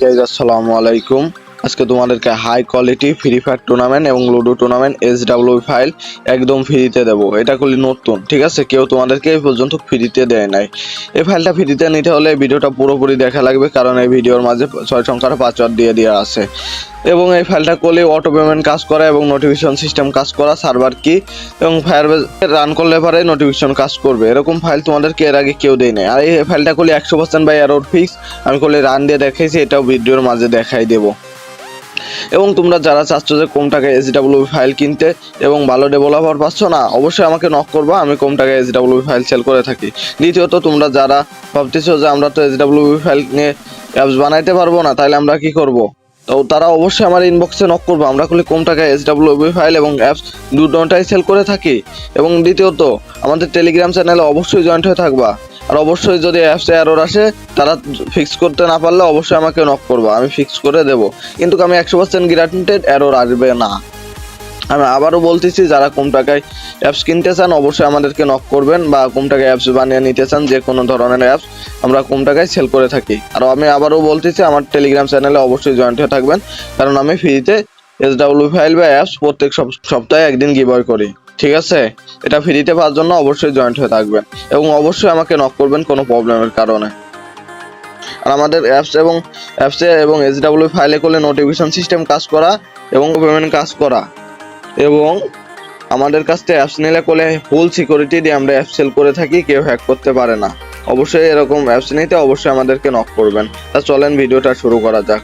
Guys আসসালামু আলাইকুম। আজকে তোমাদেরকে high quality Free Fire tournament এবং লুডো টুর্নামেন্ট SW ফাইল একদম ফ্রিতে দেবো। এটা খুবই নতুন, ঠিক আছে? কেউ তোমাদেরকে এই পর্যন্ত ফ্রিতে দেয় নাই। এই ফাইলটা ফ্রিতে নিতে হলে ভিডিওটা পুরোপুরি দেখা লাগবে, কারণ এই ভিডিওর মাঝে 6 সংখ্যার পাসওয়ার্ড দিয়ে দেওয়া আছে। এবং এই ফাইলটা করলে অটো পেমেন্ট কাজ করা এবং নোটিফিকেশন সিস্টেম কাজ করা, সার্ভার কি এবং ফায়ারবেস রান করলে পরে নোটিফিকেশন কাজ করবে। এরকম ফাইল তোমাদেরকে এর আগে কেউ দেয় নাই। আর এই ফাইলটা করলে 100% বাই এরর ফিক্স। আমি করলে রান দিয়ে দেখাইছি, এটাও ভিডিওর মাঝে দেখাই দেবো। এবং তোমরা যারা চাচ্ছ যে কম টাকায় SW ফাইল কিনতে এবং ভালো ডেভেলপার পাচ্ছ না, অবশ্যই আমাকে নক করবা। আমি কম টাকায় SW ফাইল সেল করে থাকি। দ্বিতীয়ত, তোমরা যারা ভাবতেছো যে আমরা তো SW ফাইল নিয়ে অ্যাপস বানাইতে পারবো না, তাহলে আমরা কি করব? তো তারা অবশ্যই আমার ইনবক্সে নক করবো। আমরা খুলে কম টাকায় SW ফাইল এবং অ্যাপস দুটোটাই সেল করে থাকি। এবং দ্বিতীয়ত, আমাদের টেলিগ্রাম চ্যানেলে অবশ্যই জয়েন্ট হয়ে থাকবা। আর অবশ্যই যদি অ্যাপসে এরর আসে, তারা ফিক্স করতে না পারলে অবশ্যই আমাকে নক করবা, আমি ফিক্স করে দেবো। কিন্তু আমি 100% গ্যারান্টেড এরর আসবে না। আমি আবারও বলতেছি, যারা কম টাকায় অ্যাপস কিনতে চান অবশ্যই আমাদেরকে নক করবেন, বা কম টাকায় অ্যাপস বানিয়ে নিতে চান যে কোনো ধরনের অ্যাপস আমরা কম টাকায় সেল করে থাকি। আর আমি আবারও বলতেছি, আমার টেলিগ্রাম চ্যানেলে অবশ্যই জয়েন্ট হয়ে থাকবেন, কারণ আমি ফ্রিতে SW ফাইল বা অ্যাপস প্রত্যেক সপ্তাহে একদিন গিভঅ্যাওয়ে করি, ঠিক আছে? এটা ফ্রিতে পাওয়ার জন্য অবশ্যই জয়েন্ট হয়ে থাকবেন এবং অবশ্যই আমাকে নক করবেন কোনো প্রবলেমের কারণে। আর আমাদের অ্যাপসে এবং SW ফাইলে করলে নোটিফিকেশন সিস্টেম কাজ করা এবং পেমেন্ট কাজ করা, এবং আমাদের কাছ থেকে অ্যাপস নিলে করলে ফুল সিকিউরিটি দিয়ে আমরা অ্যাপ সেল করে থাকি, কেউ হ্যাক করতে পারে না। অবশ্যই এরকম অ্যাপস নিতে অবশ্যই আমাদেরকে নক করবেন। তা চলেন ভিডিওটা শুরু করা যাক।